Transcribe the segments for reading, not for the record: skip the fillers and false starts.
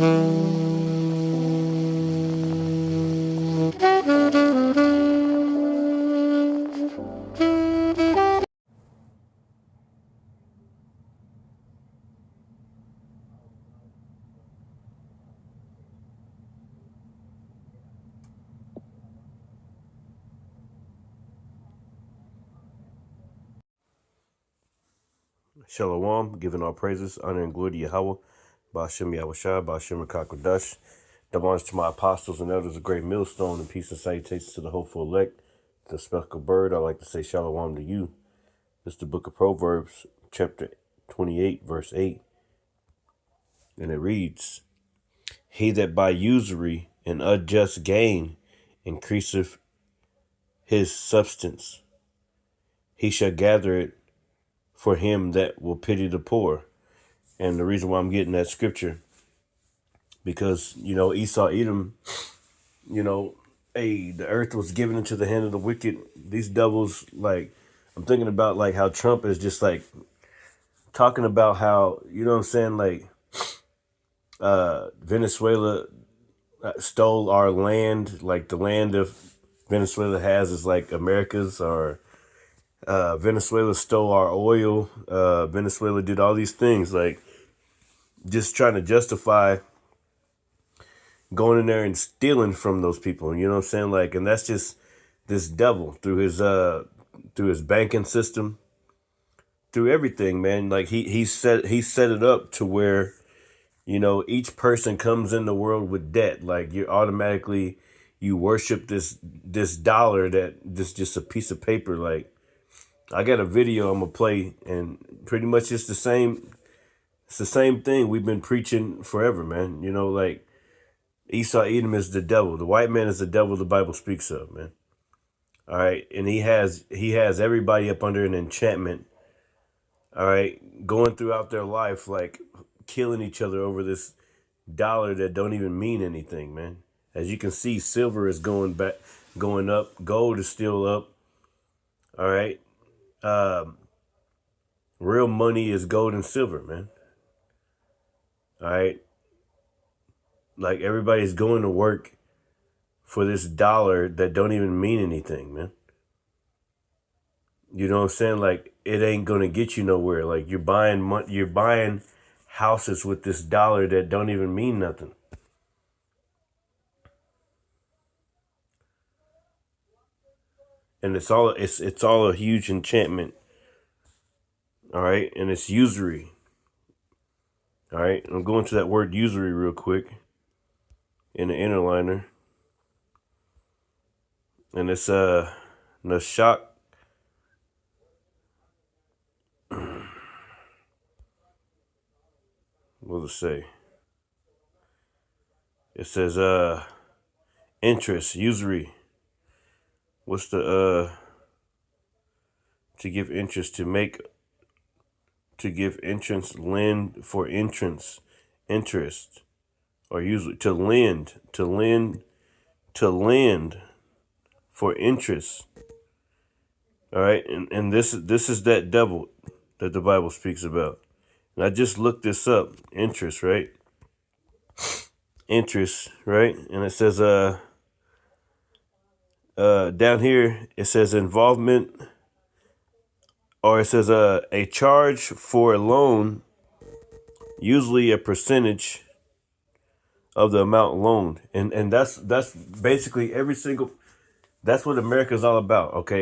Shalom, giving all praises, honor, and glory to Yahweh, Ba'ashem Yahushua, Ba'ashem Rakakwadash. Double honors to my apostles and elders, a great millstone, and peace and salutations to the hopeful elect, the speckled bird. I'd like to say shalom to you. This is the book of Proverbs, chapter 28, verse 8. And it reads, He that by usury and unjust gain increaseth his substance, he shall gather it for him that will pity the poor. And the reason why I'm getting that scripture, because, Esau, Edom, the earth was given into the hand of the wicked. These devils, I'm thinking about, how Trump is just, talking about how, Venezuela stole our land, the land of Venezuela has is, America's, or Venezuela stole our oil. Venezuela did all these things, just trying to justify going in there and stealing from those people. You know what I'm saying? And that's just this devil through his banking system, through everything, man. He set it up to where, each person comes in the world with debt. You worship this dollar that's just a piece of paper. I got a video I'm gonna play, and pretty much it's the same thing we've been preaching forever, man. Esau, Edom is the devil. The white man is the devil the Bible speaks of, man. All right. And he has everybody up under an enchantment. All right. Going throughout their life, killing each other over this dollar that don't even mean anything, man. As you can see, silver is going up. Gold is still up. All right. Real money is gold and silver, man. All right. Everybody's going to work for this dollar that don't even mean anything, man. You know what I'm saying? It ain't gonna get you nowhere. You're buying houses with this dollar that don't even mean nothing. And it's all a huge enchantment. All right, and it's usury. All right, I'm going to that word usury real quick in the inner liner. And it's Nashak. What does it say? It says interest, usury. What's the to give interest, to give entrance, lend for entrance, interest, or usually to lend for interest. All right, and this is that devil that the Bible speaks about. And I just looked this up. Interest, right? Interest, right? And it says down here it says involvement, or it says a charge for a loan, usually a percentage of the amount loaned. And that's basically that's what America's all about. Okay,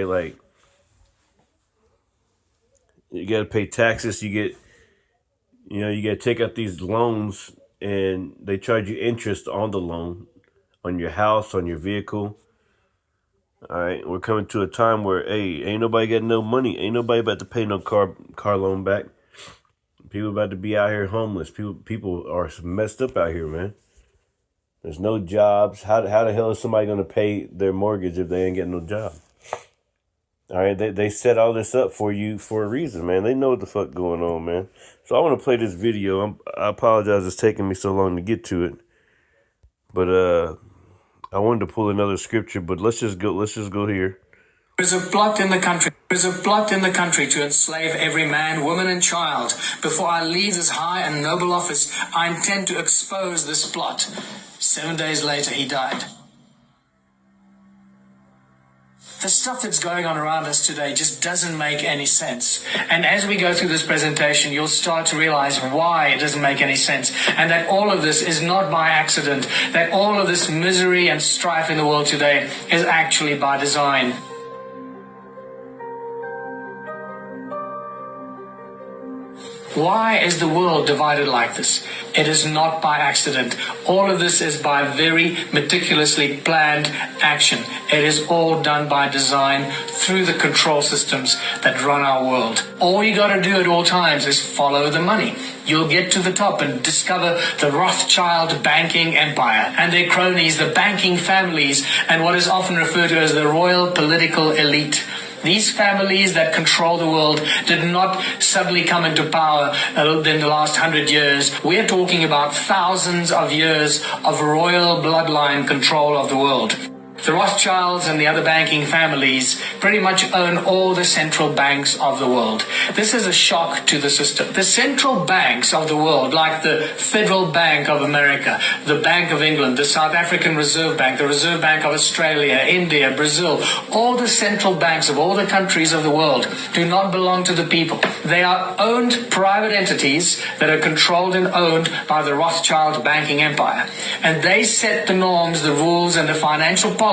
you got to pay taxes. You got to take out these loans, and they charge you interest on the loan, on your house, on your vehicle. All right, we're coming to a time where, hey, ain't nobody got no money. Ain't nobody about to pay no car loan back. People about to be out here homeless. People are messed up out here, man. There's no jobs. How the hell is somebody going to pay their mortgage if they ain't getting no job? All right, they set all this up for you for a reason, man. They know what the fuck going on, man. So I want to play this video. I apologize it's taking me so long to get to it. But I wanted to pull another scripture, but let's just go here. There's a plot in the country. There's a plot in the country to enslave every man, woman, and child. Before I leave this high and noble office, I intend to expose this plot. 7 days later, he died. The stuff that's going on around us today just doesn't make any sense. And as we go through this presentation, you'll start to realize why it doesn't make any sense. And that all of this is not by accident. That all of this misery and strife in the world today is actually by design. Why is the world divided like this? It is not by accident. All of this is by very meticulously planned action. It is all done by design through the control systems that run our world. All you got to do at all times is follow the money. You'll get to the top and discover the Rothschild banking empire and their cronies, the banking families, and what is often referred to as the royal political elite. These families that control the world did not suddenly come into power in the last 100 years. We're talking about thousands of years of royal bloodline control of the world. The Rothschilds and the other banking families pretty much own all the central banks of the world. This is a shock to the system. The central banks of the world, like the Federal Bank of America, the Bank of England, the South African Reserve Bank, the Reserve Bank of Australia, India, Brazil, all the central banks of all the countries of the world do not belong to the people. They are owned private entities that are controlled and owned by the Rothschild banking empire. And they set the norms, the rules, and the financial policies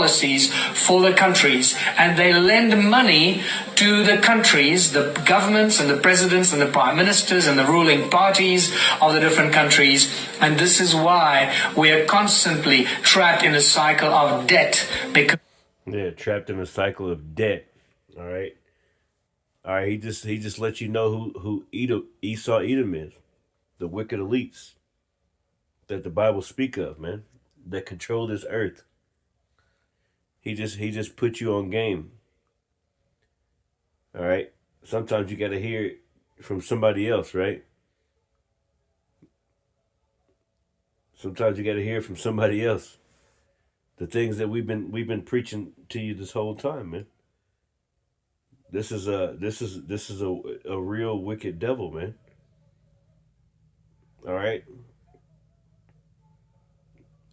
for the countries, and they lend money to the countries, the governments and the presidents and the prime ministers and the ruling parties of the different countries. And this is why we are constantly trapped in a cycle of debt. Trapped in a cycle of debt. All right. He just let you know who Esau Edom is, the wicked elites that the Bible speak of, man, that control this earth. He just put you on game. All right. Sometimes you got to hear it from somebody else, right? Sometimes you got to hear from somebody else. The things that we've been preaching to you this whole time, man. This is a real wicked devil, man. All right.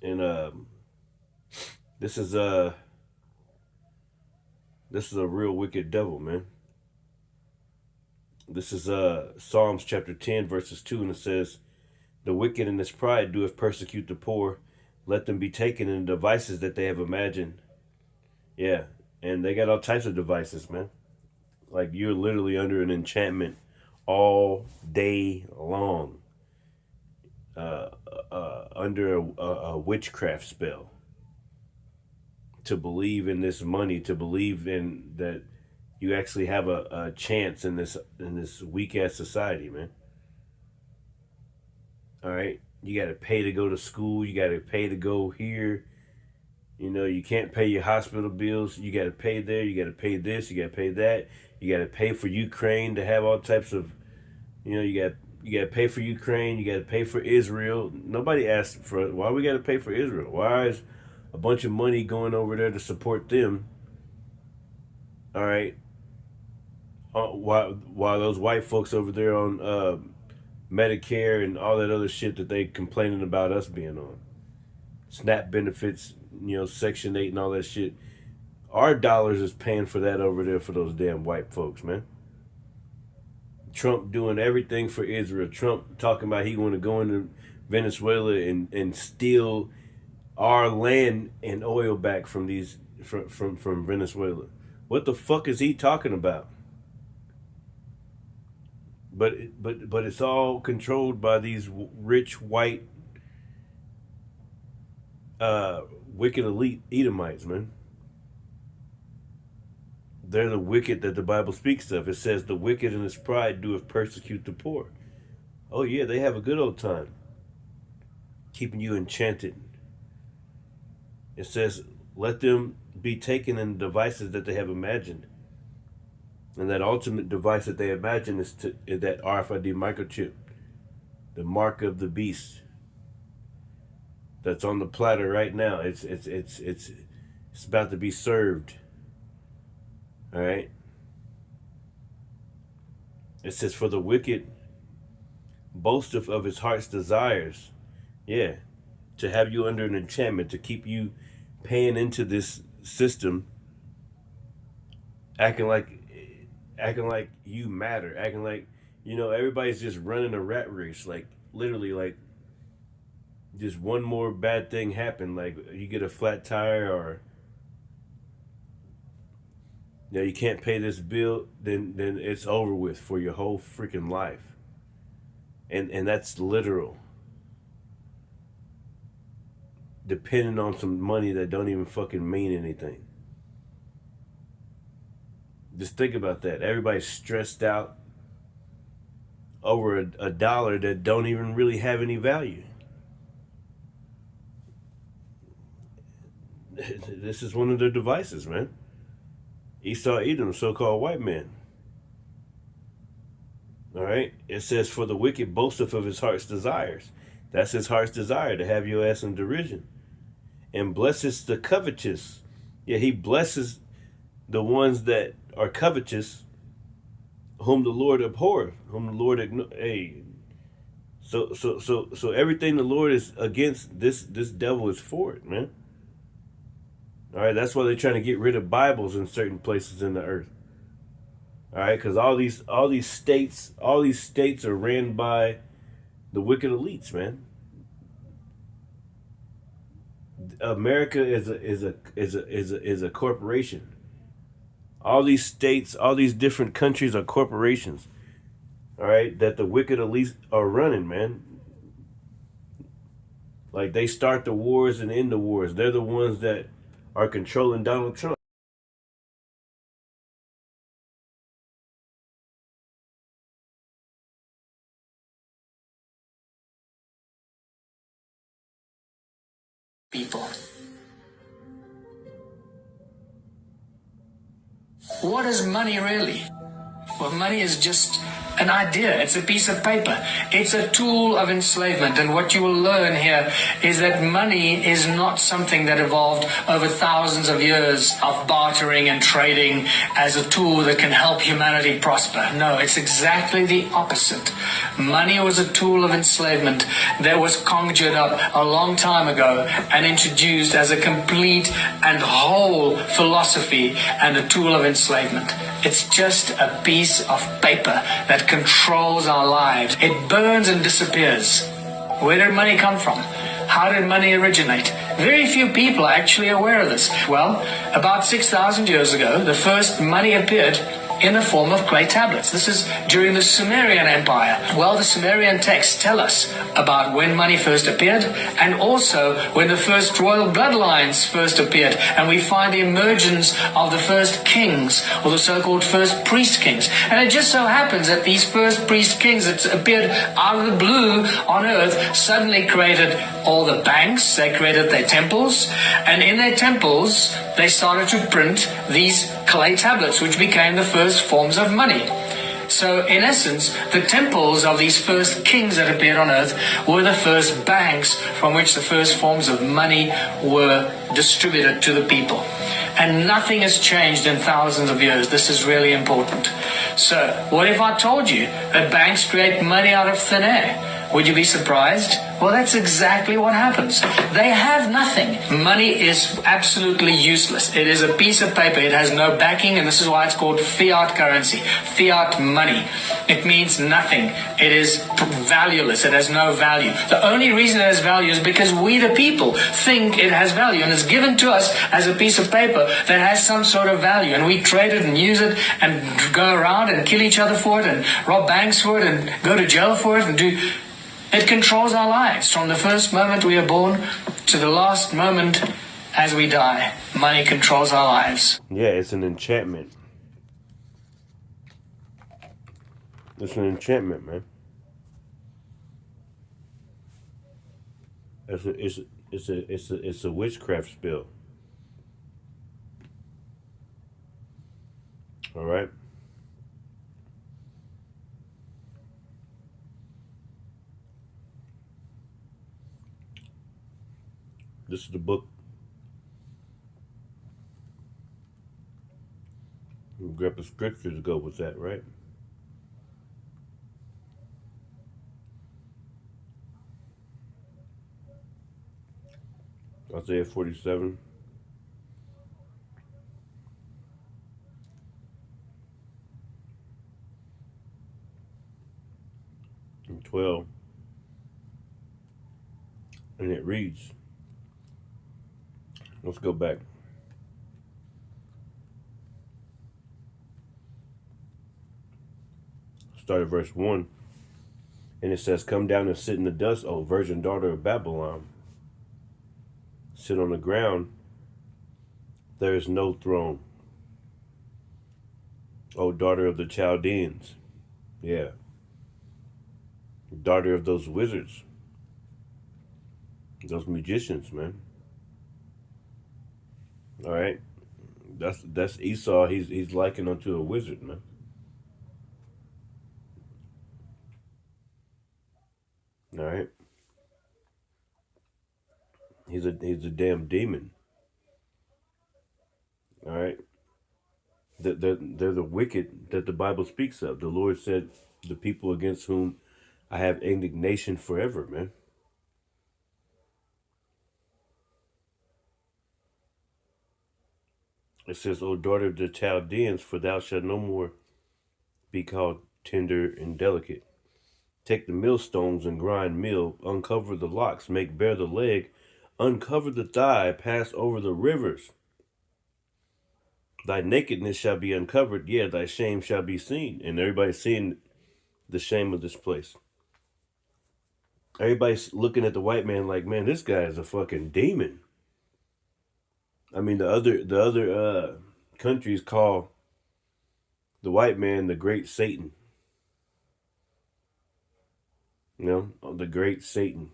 And this is a real wicked devil, man. This is Psalms chapter 10, verses 2, and it says, "The wicked in his pride doeth persecute the poor. Let them be taken in the devices that they have imagined." Yeah, and they got all types of devices, man. Like, you're literally under an enchantment all day long. Under a witchcraft spell. To believe in this money, to believe in that you actually have a chance in this weak ass society, man. All right, you got to pay to go to school. You got to pay to go here. You know, you can't pay your hospital bills. You got to pay there. You got to pay this. You got to pay that. You got to pay for Ukraine to have all types of, you got to pay for Ukraine. You got to pay for Israel. Nobody asked for why we got to pay for Israel. Why is a bunch of money going over there to support them? All right. While those white folks over there on Medicare and all that other shit that they complaining about us being on, SNAP benefits, Section 8 and all that shit. Our dollars is paying for that over there for those damn white folks, man. Trump doing everything for Israel. Trump talking about he want to go into Venezuela and steal our land and oil back from from Venezuela. What the fuck is he talking about? But it's all controlled by these rich white wicked elite Edomites, man. They're the wicked that the Bible speaks of. It says the wicked in his pride doeth persecute the poor. Oh yeah, they have a good old time keeping you enchanted. It says, let them be taken in devices that they have imagined. And that ultimate device that they imagine is that RFID microchip, the mark of the beast, that's on the platter right now. It's about to be served. All right. It says, "For the wicked boasteth of his heart's desires." Yeah, to have you under an enchantment, to keep you paying into this system, acting like acting like you matter, acting like everybody's just running a rat race, like literally, like just one more bad thing happen, like you get a flat tire, or you can't pay this bill, then it's over with for your whole freaking life, and that's literal, depending on some money that don't even fucking mean anything. Just think about that. Everybody's stressed out over a dollar that don't even really have any value. This is one of their devices, man. Esau, Edom, so-called white man. All right. It says, "For the wicked boasteth of his heart's desires." That's his heart's desire, to have your ass in derision. "And blesses the covetous." Yeah, he blesses the ones that are covetous, whom the Lord abhorreth, whom the Lord hey. So everything the Lord is against, this devil is for it, man. All right, that's why they're trying to get rid of Bibles in certain places in the earth. All right, because all these states are ran by the wicked elites, man. America is a corporation. All these states, all these different countries are corporations. All right, that the wicked elites are running, man. Like they start the wars and end the wars. They're the ones that are controlling Donald Trump. People. What is money really? Well, money is just an idea. It's a piece of paper. It's a tool of enslavement. And what you will learn here is that money is not something that evolved over thousands of years of bartering and trading as a tool that can help humanity prosper. No, it's exactly the opposite. Money was a tool of enslavement that was conjured up a long time ago and introduced as a complete and whole philosophy and a tool of enslavement. It's just a piece of paper that controls our lives. It burns and disappears. Where did money come from? How did money originate? Very few people are actually aware of this. Well, about 6,000 years ago, the first money appeared in the form of clay tablets. This is during the Sumerian Empire. Well, the Sumerian texts tell us about when money first appeared and also when the first royal bloodlines first appeared. And we find the emergence of the first kings, or the so-called first priest kings. And it just so happens that these first priest kings that appeared out of the blue on earth suddenly created all the banks, they created their temples, and in their temples they started to print these clay tablets, which became the first forms of money. So in essence, the temples of these first kings that appeared on earth were the first banks from which the first forms of money were distributed to the people. And nothing has changed in thousands of years. This is really important. So what if I told you that banks create money out of thin air? Would you be surprised? Well, that's exactly what happens. They have nothing. Money is absolutely useless. It is a piece of paper. It has no backing, and this is why it's called fiat currency, fiat money. It means nothing. It is valueless. It has no value. The only reason it has value is because we, the people, think it has value, and it's given to us as a piece of paper that has some sort of value, and we trade it and use it and go around and kill each other for it and rob banks for it and go to jail for it and do... It controls our lives from the first moment we are born to the last moment as we die. Money controls our lives. Yeah, it's an enchantment. It's an enchantment, man. It's a witchcraft spell. All right. This is the book. grab a scripture to go with that, right? Isaiah 47 and 12. And it reads, let's go back. Start at verse 1. And it says, "Come down and sit in the dust, O virgin daughter of Babylon. Sit on the ground. There is no throne. O daughter of the Chaldeans." Yeah. Daughter of those wizards. Those magicians, man. All right. That's Esau. He's likened unto a wizard, man. All right. He's a damn demon. All right. They're the wicked that the Bible speaks of. The Lord said, "The people against whom I have indignation forever," man. It says, "O daughter of the Chaldeans, for thou shalt no more be called tender and delicate. Take the millstones and grind meal, uncover the locks, make bare the leg, uncover the thigh, pass over the rivers. Thy nakedness shall be uncovered, yeah, thy shame shall be seen." And everybody's seeing the shame of this place. Everybody's looking at the white man like, man, this guy is a fucking demon. I mean, the other countries call the white man the great Satan. You know, the great Satan.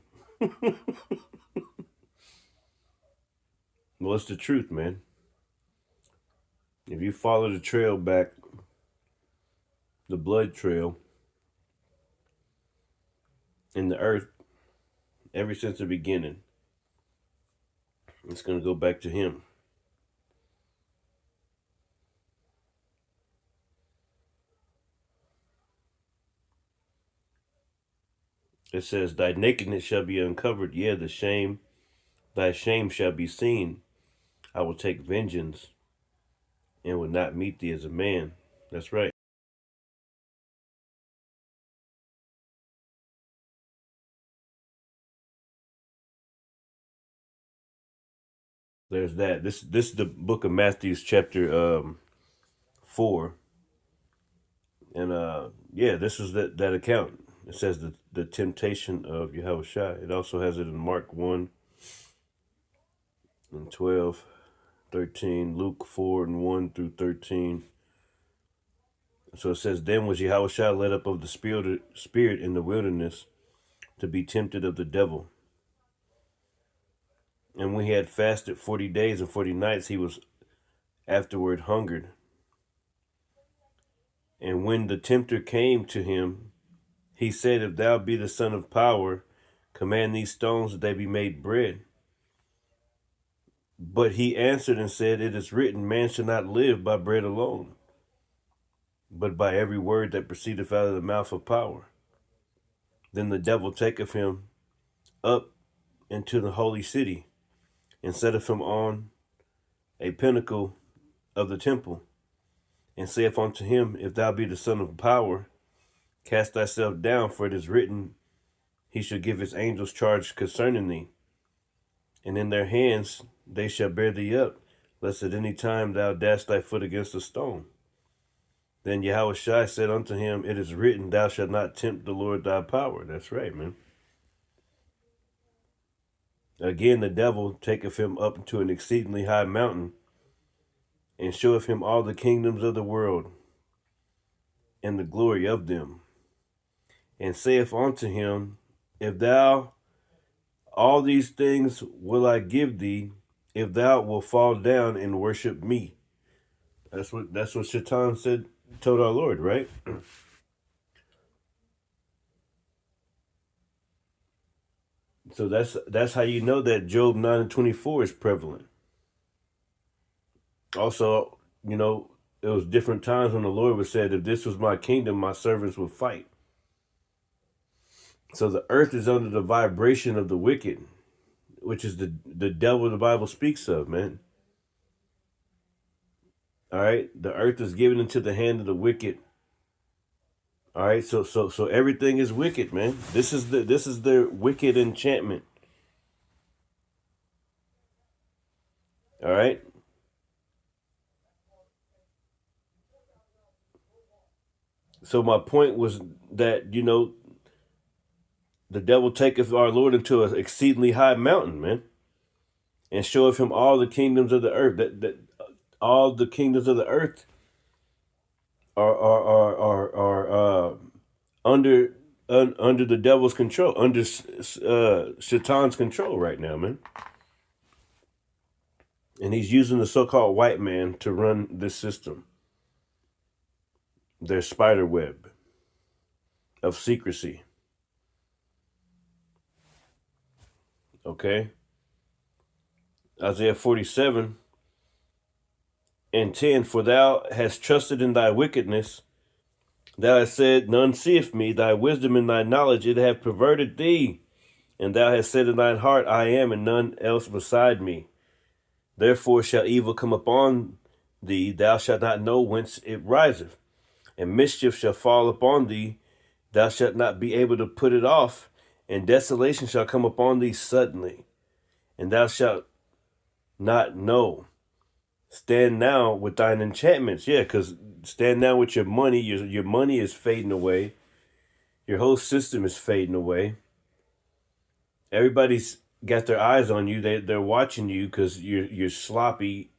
Well, it's the truth, man. If you follow the trail back, the blood trail in the earth, ever since the beginning, it's going to go back to him. It says, "Thy nakedness shall be uncovered, yeah, thy shame shall be seen. I will take vengeance and will not meet thee as a man." That's right. There's that. This is the book of Matthew, chapter 4. And yeah, this is that account. It says the temptation of Yahushua. It also has it in Mark 1 and 12, 13, Luke 4 and 1 through 13. So it says, "Then was Yahushua led up of the spirit in the wilderness to be tempted of the devil. And when he had fasted 40 days and 40 nights, he was afterward hungered. And when the tempter came to him, he said, If thou be the Son of power, command these stones that they be made bread. But he answered and said, It is written, Man shall not live by bread alone, but by every word that proceedeth out of the mouth of power. Then the devil taketh him up into the holy city, and setteth him on a pinnacle of the temple, and saith unto him, If thou be the Son of power, cast thyself down, for it is written, He shall give his angels charge concerning thee, and in their hands they shall bear thee up, lest at any time thou dash thy foot against a stone. Then Yahushua said unto him, It is written, Thou shalt not tempt the Lord thy power. That's right, man. Again, the devil taketh him up into an exceedingly high mountain, and showeth him all the kingdoms of the world, and the glory of them, and saith unto him, If thou all these things will I give thee, if thou wilt fall down and worship me. That's what Shaitan said, told our Lord, right? So that's how you know that Job 9 and 24 is prevalent. Also, you know, it was different times when the Lord would said, if this was my kingdom, my servants would fight. So the earth is under the vibration of the wicked, which is the devil the Bible speaks of, man. All right, the earth is given into the hand of the wicked. All right, so everything is wicked, man. This is their wicked enchantment. All right. So my point was that the devil taketh our Lord into an exceedingly high mountain, man, and showeth him all the kingdoms of the earth. That all the kingdoms of the earth are under under the devil's control, under Shatan's control right now, man. And he's using the so-called white man to run this system, their spider web of secrecy. Okay? Isaiah 47 and 10, for thou hast trusted in thy wickedness. Thou hast said, none seeth me. Thy wisdom and thy knowledge, it hath perverted thee. And thou hast said in thine heart, I am, and none else beside me. Therefore shall evil come upon thee. Thou shalt not know whence it riseth. And mischief shall fall upon thee. Thou shalt not be able to put it off. And desolation shall come upon thee suddenly. And thou shalt not know. Stand now with thine enchantments. Yeah, because stand now with your money. Your money is fading away. Your whole system is fading away. Everybody's got their eyes on you. They're watching you because you're sloppy.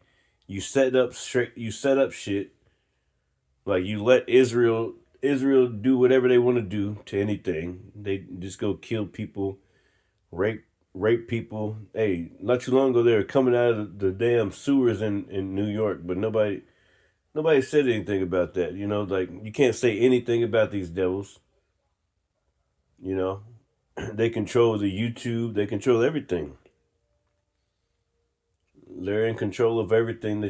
You set up shit. Like you let Israel do whatever they want to do to anything. They just go kill people, rape people. Hey, not too long ago they were coming out of the damn sewers in New York, but nobody said anything about that. Like you can't say anything about these devils. They control the YouTube, they control everything. They're in control of everything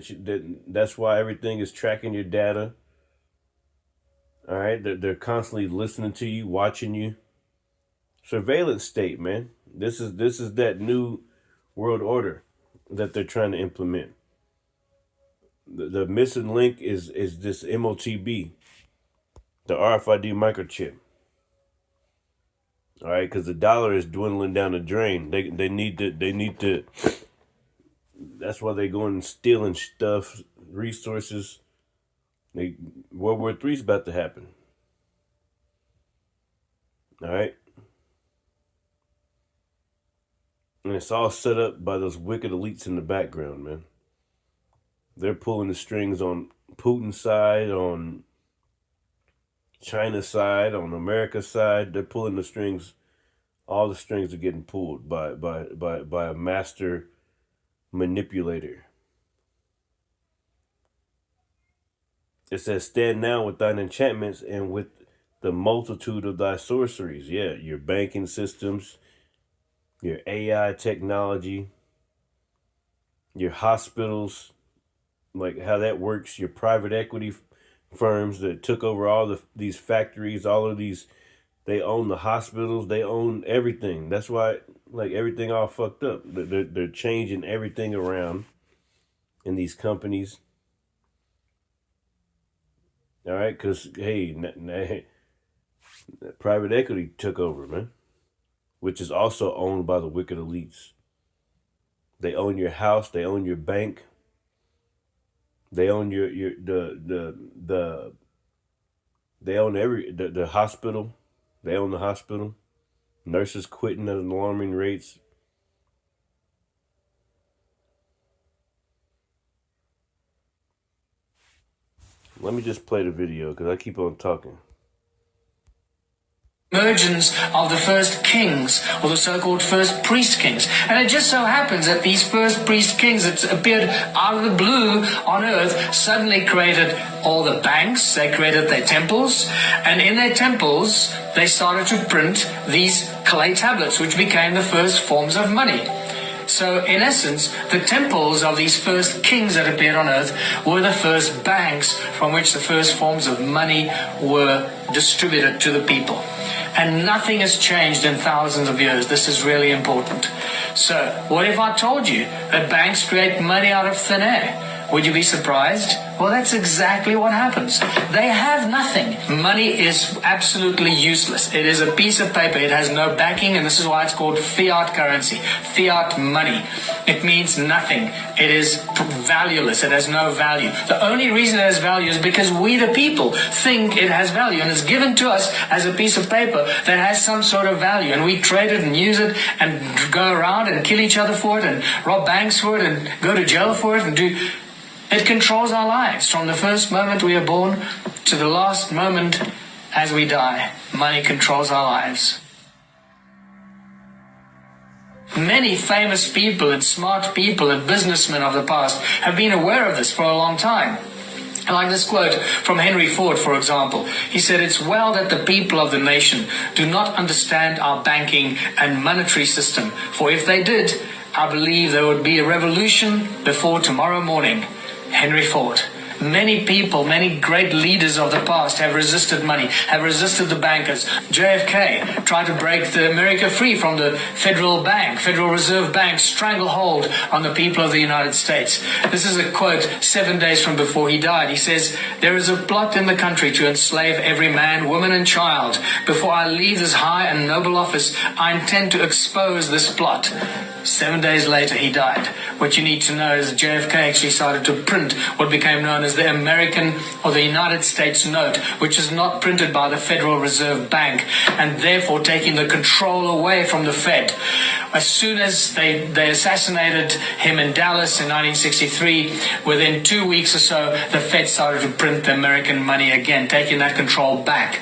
that's why everything is tracking your data. All right, they're constantly listening to you, watching you. Surveillance state, man. This is that new world order that they're trying to implement. The missing link is this MOTB, the RFID microchip. All right, because the dollar is dwindling down the drain. They need to. That's why they going and stealing stuff, resources. World War III is about to happen. All right. And it's all set up by those wicked elites in the background, man. They're pulling the strings on Putin's side, on China's side, on America's side. They're pulling the strings. All the strings are getting pulled by a master manipulator. It says, stand now with thine enchantments and with the multitude of thy sorceries. Yeah, your banking systems, your AI technology, your hospitals, like how that works, your private equity firms that took over all these factories, all of these, they own the hospitals, they own everything. That's why, like, everything all fucked up. They're changing everything around in these companies. All right, because, hey, private equity took over, man, which is also owned by the wicked elites. They own your house, they own your bank, they own they own the hospital. They own the hospital. Nurses quitting at alarming rates. Let me just play the video because I keep on talking. Emergence of the first kings, or the so-called first priest kings. And it just so happens that these first priest kings that appeared out of the blue on earth suddenly created all the banks, they created their temples, and in their temples they started to print these clay tablets, which became the first forms of money. So, in essence, the temples of these first kings that appeared on earth were the first banks from which the first forms of money were distributed to the people. And nothing has changed in thousands of years. This is really important. So, what if I told you that banks create money out of thin air? Would you be surprised? Well, that's exactly what happens. They have nothing. Money is absolutely useless. It is a piece of paper. It has no backing, and this is why it's called fiat currency, fiat money. It means nothing. It is valueless. It has no value. The only reason it has value is because we, the people, think it has value, and it's given to us as a piece of paper that has some sort of value, and we trade it and use it and go around and kill each other for it and rob banks for it and go to jail for it and do... It controls our lives from the first moment we are born to the last moment as we die. Money controls our lives. Many famous people and smart people and businessmen of the past have been aware of this for a long time. I like this quote from Henry Ford, for example. He said, "It's well that the people of the nation do not understand our banking and monetary system, for if they did, I believe there would be a revolution before tomorrow morning." Henry Ford. Many people, many great leaders of the past have resisted money, have resisted the bankers. JFK tried to break America free from the Federal Reserve Bank stranglehold on the people of the United States. This is a quote 7 days from before he died. He says, "There is a plot in the country to enslave every man, woman, and child. Before I leave this high and noble office, I intend to expose this plot." 7 days later, he died. What you need to know is JFK actually started to print what became known as the American or the United States note, which is not printed by the Federal Reserve Bank, and therefore taking the control away from the Fed. As soon as they assassinated him in Dallas in 1963, within 2 weeks or so, the Fed started to print the American money again, taking that control back.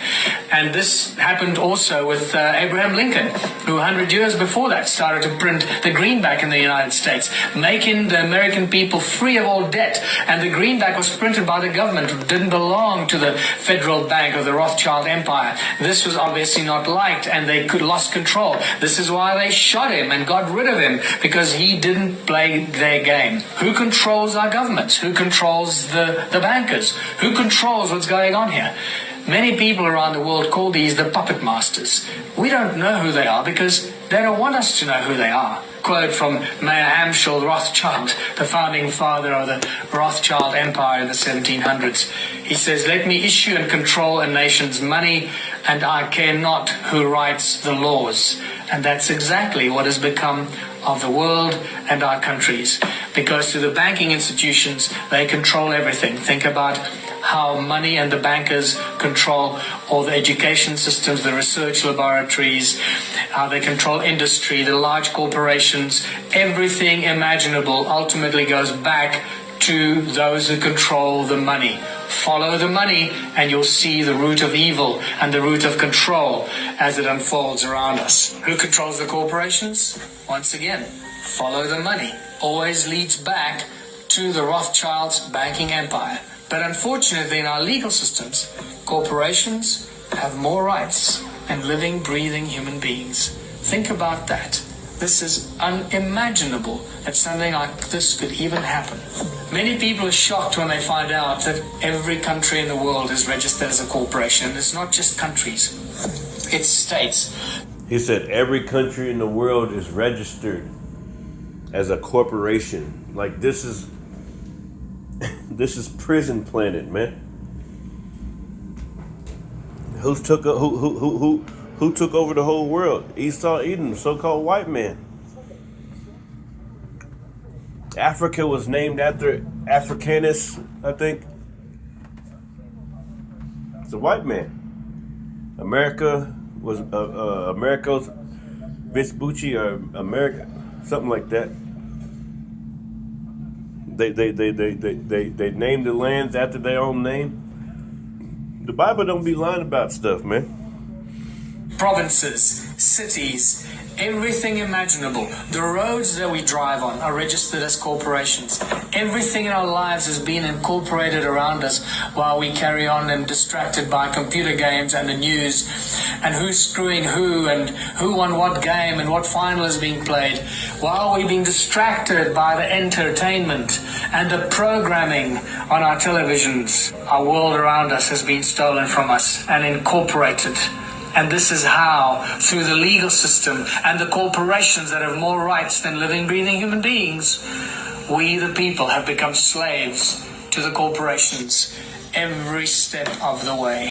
And this happened also with Abraham Lincoln, who 100 years before that started to print the greenback in the United States, making the American people free of all debt. And the greenback was printed by the government. It didn't belong to the Federal Bank or the Rothschild Empire. This was obviously not liked, and they lost control. This is why they shot him and got rid of him, because he didn't play their game. Who controls our governments? Who controls the bankers? Who controls what's going on here? Many people around the world call these the puppet masters. We don't know who they are because they don't want us to know who they are. Quote from Mayer Amschel Rothschild, the founding father of the Rothschild Empire in the 1700s. He says, "Let me issue and control a nation's money, and I care not who writes the laws." And that's exactly what has become of the world and our countries. Because through the banking institutions, they control everything. Think about how money and the bankers control all the education systems, the research laboratories, how they control industry, the large corporations. Everything imaginable ultimately goes back to those who control the money. Follow the money and you'll see the root of evil and the root of control as it unfolds around us. Who controls the corporations? Once again, follow the money. Always leads back to the Rothschilds' banking empire. But unfortunately, in our legal systems, corporations have more rights than living, breathing human beings. Think about that. This is unimaginable that something like this could even happen. Many people are shocked when they find out that every country in the world is registered as a corporation. It's not just countries, it's states. He said every country in the world is registered as a corporation. Like this is prison planet, man. Who took over the whole world? Esau, Edom, so-called white man. Africa was named after Africanus, I think. It's a white man. America was America's Vespucci or America, something like that. They named the lands after their own name. The Bible don't be lying about stuff, man. Provinces, cities, Everything imaginable. The roads that we drive on are registered as corporations. Everything in our lives has been incorporated around us while we carry on and distracted by computer games and the news and who's screwing who and who won what game and what final is being played. While we're being distracted by the entertainment and the programming on our televisions, our world around us has been stolen from us and incorporated. And this is how, through the legal system and the corporations that have more rights than living, breathing human beings, we, the people, have become slaves to the corporations every step of the way.